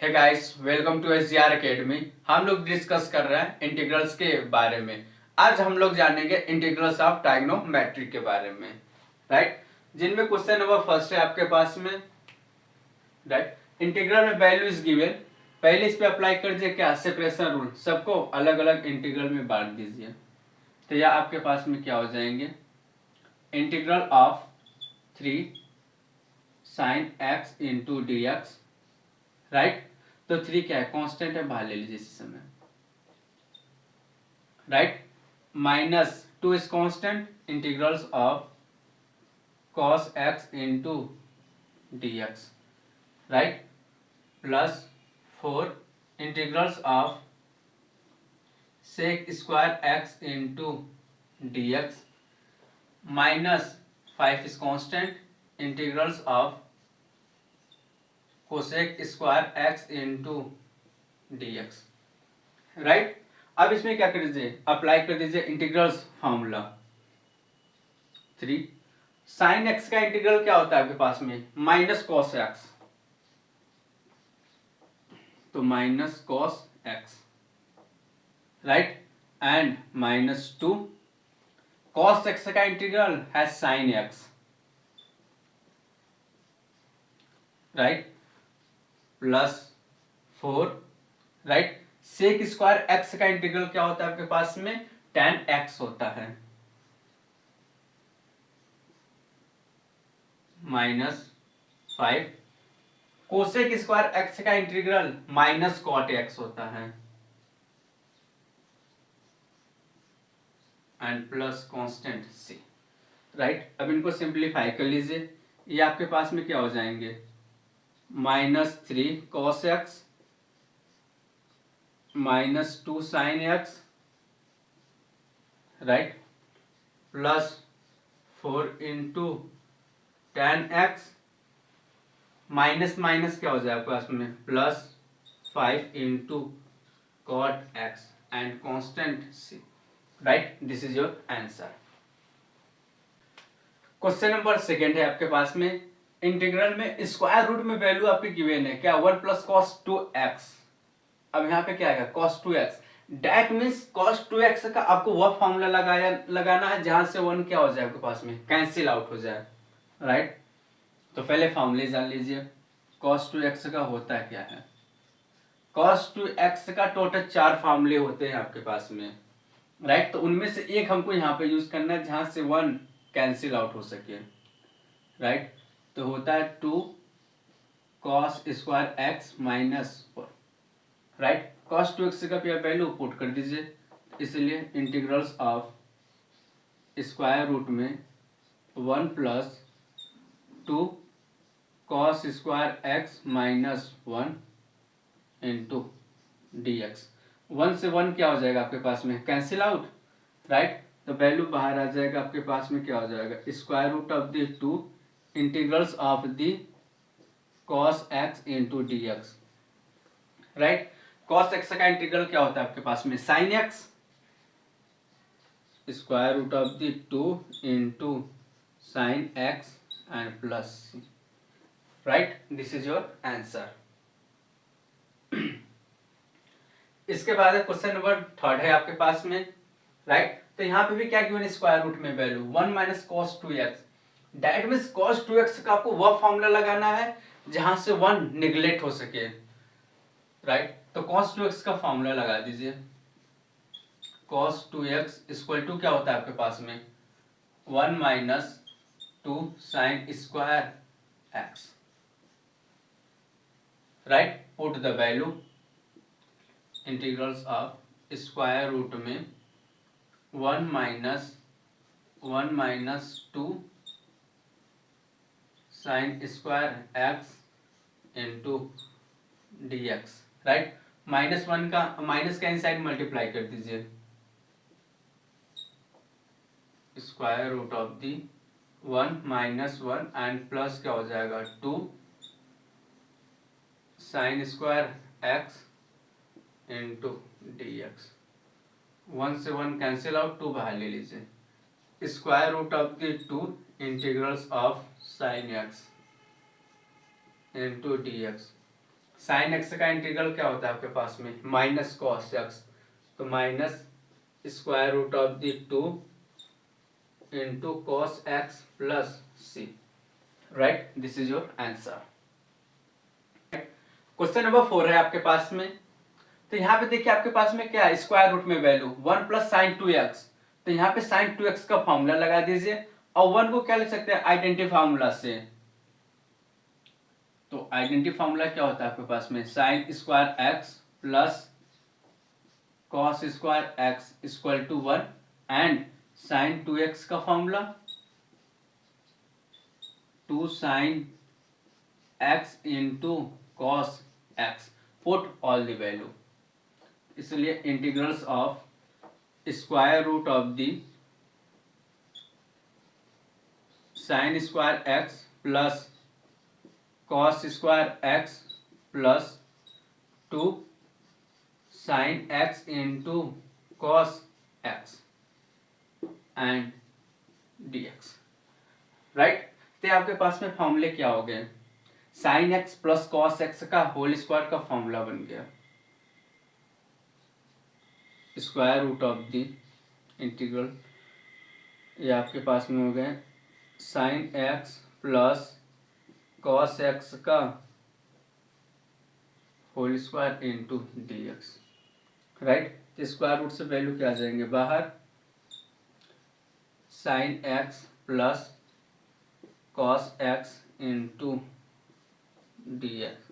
Hey guys, welcome to SGR academy. हम लोग discuss कर रहे हैं इंटीग्रल्स के बारे में। आज हम लोग जानेंगे इंटीग्रल्स ऑफ ट्राइग्नोमेट्री के बारे में, राइट। जिनमें क्वेश्चन नंबर फर्स्ट है आपके पास में, राइट। इंटीग्रल में वैल्यू इज गिवन, पहले इस पे अप्लाई कर दीजिए क्या, सेपरेशन रूल, सबको अलग अलग इंटीग्रल में बांट दीजिए। तो यह आपके पास में क्या हो जाएंगे, integral of 3 sin x into d x, right. तो 3 क्या है, कांस्टेंट है, बाहर ले लीजिए इस समय, right. Minus 2 is constant, integrals of cos x into d x, right. Plus 4 integrals of sec square x into d x, minus 5 is constant, integrals of cosec square x into d x, right. अब इसमें क्या कर दीजिए, apply कर दीजिए integrals formula. 3 sign x का integral क्या होता है आपके पास में, माइनस कॉस एक्स, तो minus cos x, right. And minus 2 cos x का इंटीग्रल है sine x, right. Plus 4, right. Sec square x का इंटीग्रल क्या होता है आपके पास में, tan x होता है, माइनस 5 कोसेक स्क्वायर एक्स का इंटीग्रल माइनस कॉट एक्स होता है, and plus constant c, right. अब इनको सिंप्लीफाई कर लीजिए, ये आपके पास में क्या हो जाएंगे, -3 cos x -2 sin x, right. Plus 4 into tan x, minus minus क्या हो जाए आपके पास में, plus 5 into cot x and constant c, right. This is your answer. Question number second है आपके पास में, इंटीग्रल में स्क्वायर रूट में वैल्यू आपकी गिवन है क्या, 1 प्लस कॉस 2x। अब यहाँ पे क्या आएगा, cos 2x, that means cos 2x का आपको वह फॉर्मूला लगाना है जहां से 1 क्या हो जाए आपके पास में, कैंसिल आउट हो जाए, राइट। तो पहले फॉर्मूले जान लीजिए, cos 2x का होता है क्या है, cos 2x का टोटल 4 फॉर्मूले होते हैं आपके पास में, राइट। तो उनमें से एक हमको यहाँ पे यूज करना है जहां से 1 कैंसिल आउट हो सके, राइट। तो होता है 2 cos square x minus 4, right. cos 2x का वैल्यू पुट कर दीजिए, इसलिए इंटीग्रल्स ऑफ स्क्वायर रूट में 1 plus 2 cos square x minus 1 into d x, 1 से 1 क्या हो जाएगा आपके पास में, कैंसिल आउट, राइट। तो वैल्यू बाहर आ जाएगा आपके पास में, क्या हो जाएगा, square root of the 2 integrals of the cos x into d x, right. cos x का इंटीग्रल क्या होता है आपके पास में, sin x, square root of the 2 into sign x and plus c, right. This is your answer. इसके बाद question number third है आपके पास में, राइट। तो यहाँ पे भी क्या गिवन, स्क्वायर रूट में value 1 minus cos 2x, that means cos 2x का आपको वह फॉर्मूला लगाना है जहां से 1 निगलेक्ट हो सके, राइट। तो cos 2x का फॉर्मूला लगा दीजिए, cos 2x इक्वल टू क्या होता है आपके पास में, 1 minus 2 sine square x, right. Put the value, integrals of square root में 1 minus 2 sine square x into d x, right. -1 का माइनस का इनसाइड मल्टीप्लाई कर दीजिए, square root of the 1 minus 1 and plus क्या हो जाएगा 2 sine square x into d x, 1 से 1 cancel out, 2 बाहर ले लीजिए, square root of the 2 integrals of sine x into d x, sine x का इंटीग्रल क्या होता है आपके पास में, माइनस कॉस एक्स, तो minus square root of the 2 into cos x plus C, right, this is your answer. Question number 4 है आपके पास में। तो यहाँ पे देखिए आपके पास में क्या है, स्क्वायर रूट में वैल्यू 1 प्लस साइन 2x, तो यहाँ पे साइन 2x का फॉर्मूला लगा दीजिए और 1 को क्या लिख सकते हैं, आइडेंटिटी फार्मूला से। तो आइडेंटिटी फार्मूला क्या होता है आपके पास में, sine square x plus cos square x equal to 1 and sine 2x का formula 2 sine x into cos x, put all the value, इसलिए integrals of square root of the sine square x plus cos square x plus 2 sine x into cos x and dx, right. तो आपके पास में फॉर्मूले क्या हो गए, sine x plus cos x का होल स्क्वायर का फॉर्मूला बन गया, square root of the integral, ये आपके पास में हो गए sine x plus cos x का whole square into dx, right. तो स्क्वायर रूट से वैल्यू क्या आ जाएंगे बाहर, sine x plus cos x into dx,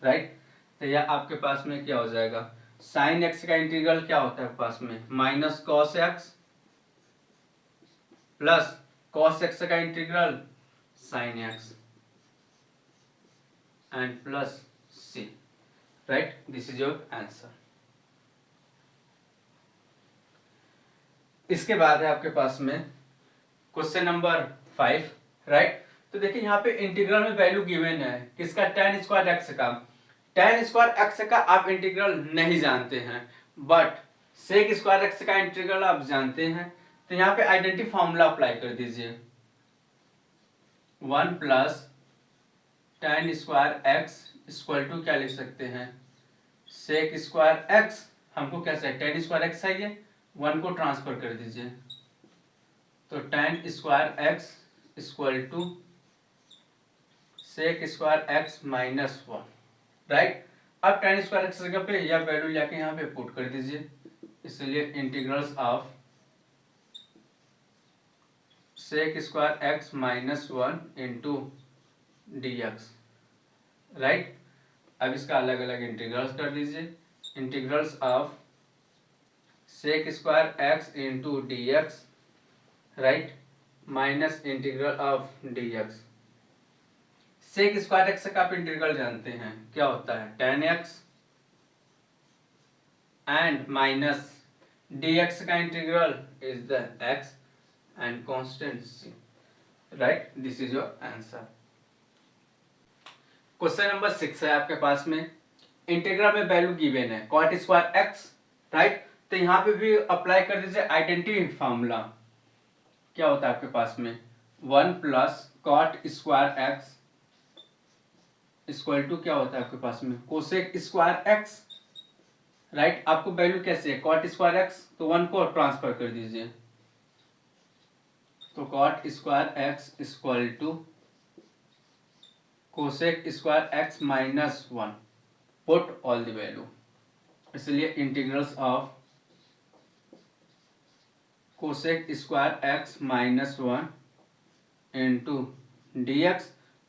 right. तो यह आपके पास में क्या हो जाएगा, साइन एक्स का इंटीग्रल क्या होता है पास में, minus cos x plus cos x का integral sine x and plus C, right, this is your answer. इसके बाद है आपके पास में क्वेश्चन नंबर 5, राइट। तो देखिए यहाँ पे इंटीग्रल में वैल्यू गिवन है किसका, tan स्क्वायर एक्स का। tan स्क्वायर एक्स का आप इंटीग्रल नहीं जानते हैं, बट सेक स्क्वायर एक्स का इंटीग्रल आप जानते हैं। तो यहाँ पे आइडेंटिटी फार्मूला अप्लाई कर दीजिए, 1 plus tan square x equal to क्या लिख सकते हैं, सेक स्क्वायर एक्स, हमको क्या चाहिए, tan स्क्वायर एक्स चाहिए, 1 को ट्रांसफर कर दीजिए, तो tan square x equal to sec square x minus 1, right. अब tan स्क्वायर एक्स जगह पे यह वैल्यू जाके यहाँ पे पुट कर दीजिए, इसलिए integrals of sec square x minus 1 into dx, right. अब इसका अलग अलग इंटीग्रल्स कर दीजिए, integrals of sec square x into dx, right, minus integral of dx। Sec square x का आप इंटीग्रल जानते हैं क्या होता है, tan x and minus dx का integral is the x and constant c, right, this is your answer. Question number 6 है आपके पास में, इंटीग्रल में वैल्यू गिवन है cot स्क्वायर x, राइट। तो यहाँ पे भी अप्लाई कर दीजिए आइडेंटिटी फार्मूला, क्या होता है आपके पास में, 1 plus cot square x equal to क्या होता है आपके पास में, कोसेक स्क्वायर एक्स, राइट। आपको वैल्यू कैसे है, cot स्क्वायर एक्स, तो 1 को ट्रांसफर कर दीजिए, तो cot square x equal to cosec square x minus 1, put all the value, इसलिए integrals of cosec square x minus 1 into dx,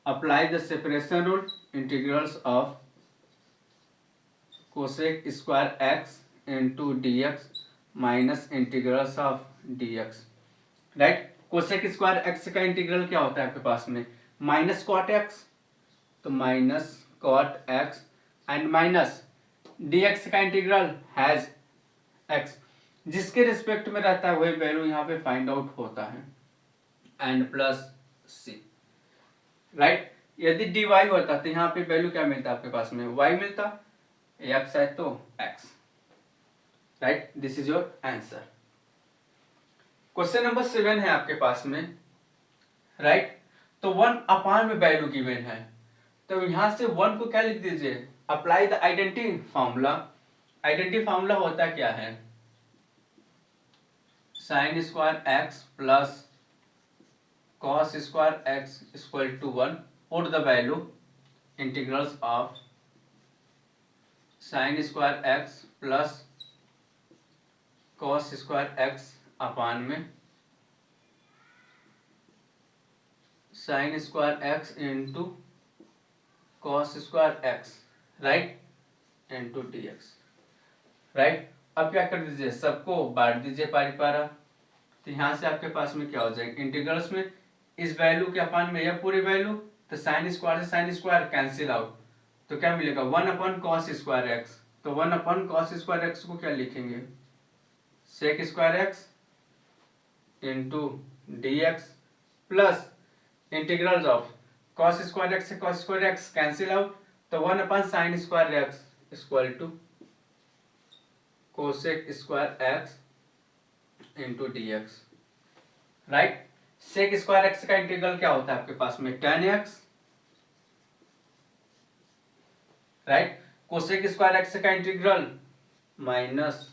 apply the separation rule, integrals of cosec square x into dx minus integrals of dx, right. Cosec square x का integral क्या होता है आपके पास में, minus cot x, तो minus cot x and minus dx का integral has x, जिसके रिस्पेक्ट में रहता है वही वैल्यू यहाँ पे फाइंड आउट होता है, एंड प्लस c, राइट। यदि dy होता तो यहाँ पे वैल्यू क्या मिलता आपके पास में, y मिलता, x है तो x, right, this is your answer. Question number 7 है आपके पास में, राइट। तो 1 अपान में वैल्यू गिवन है, तो यहां से 1 को क्या लिख दीजिए, apply the identity formula. Identity formula होता क्या है? Sine square x plus cos square x equal to 1, put the value integrals of sine square x plus cos square x upon में sine square x into cos square x, right, into d x, right. अब क्या कर दीजिए, सबको बांट दीजिए पारी पारा। तो यहाँ से आपके पास में क्या हो जाएगा, इंटीग्रल्स में इस वैल्यू के अपान में यह पूरी वैल्यू, तो साइन स्क्वायर से साइन स्क्वायर कैंसिल आउट, तो क्या मिलेगा 1 अपन कॉस स्क्वायर एक्स। तो 1 अपन कॉस स्क्वायर एक्स को क्या लिखेंगे, sec square x into d x plus integrals of cos square x से cos square x cancel out, तो 1 upon sine square x equal to cosec square x into d x, right. Sec square x का integral क्या होता है आपके पास में, tan x, right. Cosec square x का integral minus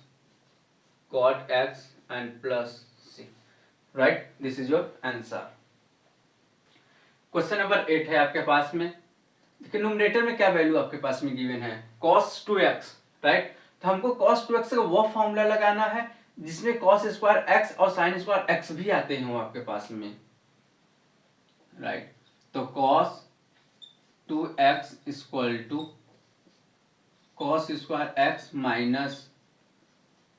cot x and plus C, right. This is your answer. Question number 8 है आपके पास में। देखिए न्यूमरेटर में क्या वैल्यू आपके पास में गिवन है, cos 2x, राइट। तो हमको cos 2x का वो फॉर्मूला लगाना है जिसमें cos स्क्वायर x और sin स्क्वायर x भी आते हैं आपके पास में, राइट। तो cos 2x equal to cos square x minus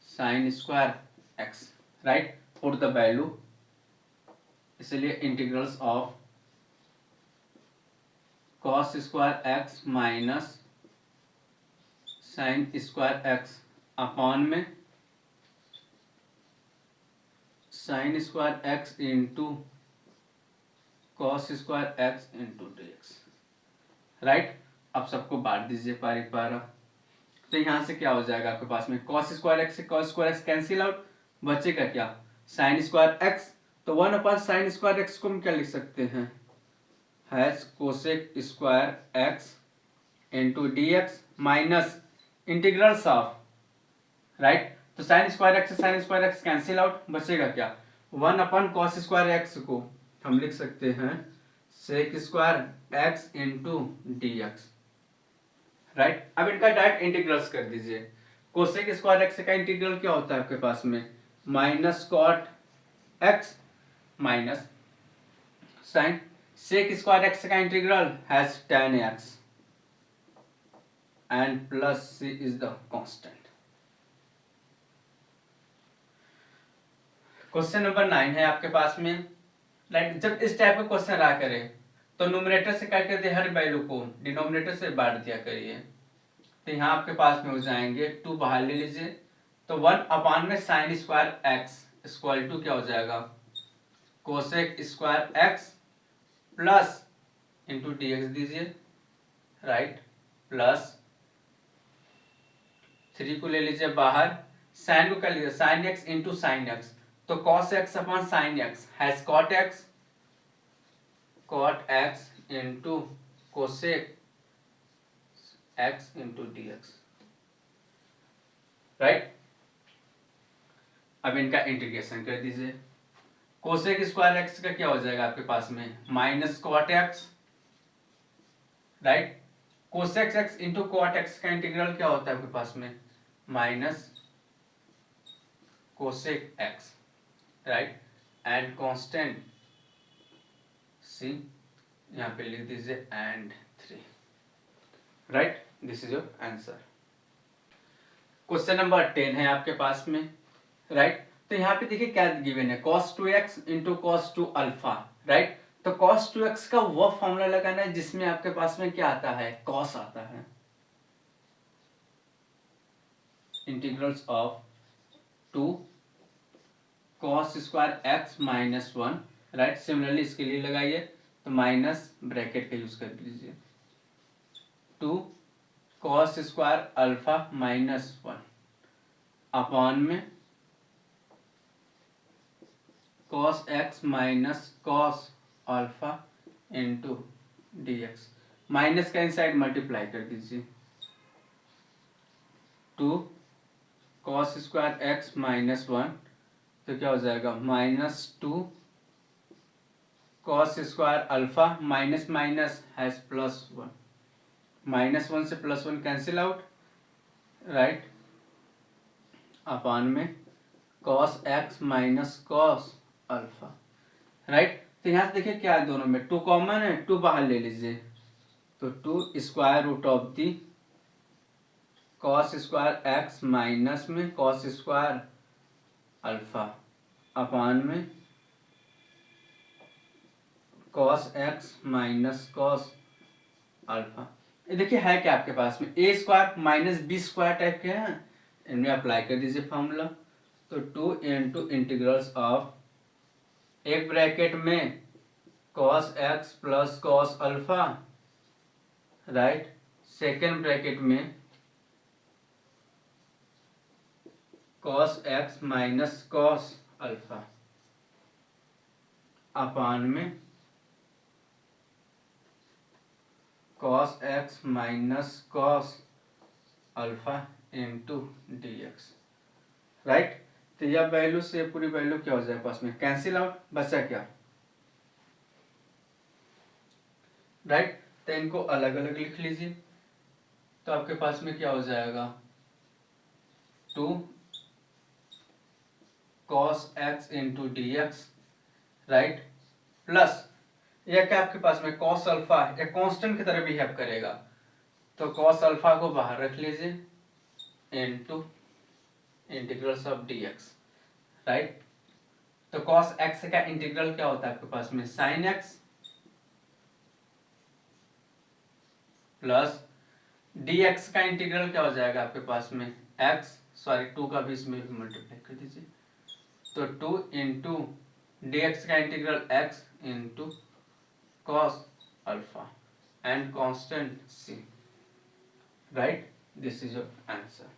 sin square x, right, put the value, इसलिए integrals of cos square x minus sine square x upon में sine square x into cos square x into d x, right. अब सबको बांट दीजिए पारी पारा। तो यहाँ से क्या हो जाएगा आपके पास में, कॉस स्क्वायर x से cos square x cancel out, बचेगा क्या, साइन स्क्वायर x। तो 1 अपॉन साइन स्क्वायर x को हम क्या लिख सकते हैं, has cosec square x into d x minus integrals of, right. तो साइन स्क्वायर एक्स से sign square x cancel out, बचेगा क्या, 1 अपन कॉस स्क्वायर एक्स को हम लिख सकते हैं sec square x into d x, right. अब इनका डायरेक्ट इंटीग्रल्स कर दीजिए। कोसेक स्क्वायर एक्स का इंटीग्रल क्या होता है आपके पास में, minus cot x minus sine, sec square x का integral has tan x and plus c is the constant। Question number 9 है आपके पास में, राइट। जब इस टाइप का क्वेश्चन रहा करे तो न्यूमरेटर से क्या करते हर वैल्यू को डिनोमिनेटर से बांट दिया करिए। तो यहाँ आपके पास में हो जाएंगे 2 बाहर ले लीजिए, तो 1 अपान में sine square x equal to क्या हो जाएगा, cosec square x plus into d x दीजिए, राइट, प्लस 3 को ले लीजिए बाहर, साइन को कर लीजिए sine x into sine x, तो cos x upon sine x has cot x into cosec x into d x, right. अब इनका इंटीग्रेशन कर दीजिए। कोसेक स्क्वायर एक्स का क्या हो जाएगा आपके पास में, minus cot x, right. Cosec x into cot x का इंटीग्रल क्या होता है आपके पास में, minus cosec x, right, and constant C, यहाँ पे लिख दीजिए and 3, right. This is your answer. Question number 10 है आपके पास में, राइट। तो यहाँ पे देखिए क्या गिवन है, cos 2x into cos 2 alpha, right. तो cos 2x का वो फॉर्मूला लगाना है जिसमें आपके पास में क्या आता है, cos आता है, integrals of 2 cos square x minus 1, right. Similarly इसके लिए लगाइए, तो माइनस ब्रैकेट का यूज कर लीजिए, 2 cos square alpha minus 1 upon में cos x minus cos alpha into d x, minus का इनसाइड मल्टीप्लाई कर दीजिए, two cos square x minus one, तो क्या हो जाएगा minus two cos square alpha minus minus has plus one, minus one से plus one cancel out, right, upon में cos x minus cos alpha, right. तो यहाँ से देखिए क्या है, दोनों में टू कॉमन है, टू बाहर ले लीजिए, तो two square root of the cos square x minus में कॉस स्क्वायर अल्फा अपान में cos x minus cos alpha. ये देखिए है क्या आपके पास में, A square minus B square type के हैं, इनमें अप्लाई कर दीजिए फॉर्मूला। तो टू इंटू इंटीग्रल्स ऑफ एक ब्रैकेट में cos x plus cos alpha, right, second bracket में cos x minus cos alpha upon में cos x minus cos alpha into d x, right. तो यह वैल्यू से पूरी वैल्यू क्या हो जाए पास में कैंसिल आउट, बचा क्या, राइट। तो इनको अलग अलग लिख लीजिए, तो आपके पास में क्या हो जाएगा two cos x into d x, right, plus यह क्या आपके पास में कॉस अल्फा एक कांस्टेंट की तरह बिहेव करेगा, तो कॉस अल्फा को बाहर रख लीजिए into integrals of D x, right. तो कॉस एक्स का इंटीग्रल क्या होता है आपके पास में sign x plus D x का इंटीग्रल क्या हो जाएगा आपके पास में एक्स, सॉरी टू का भी इसमें मल्टीप्लाई कर दीजिए, तो टू इंटू डी एक्स का integral x into cos alpha and constant c, right, this is your answer।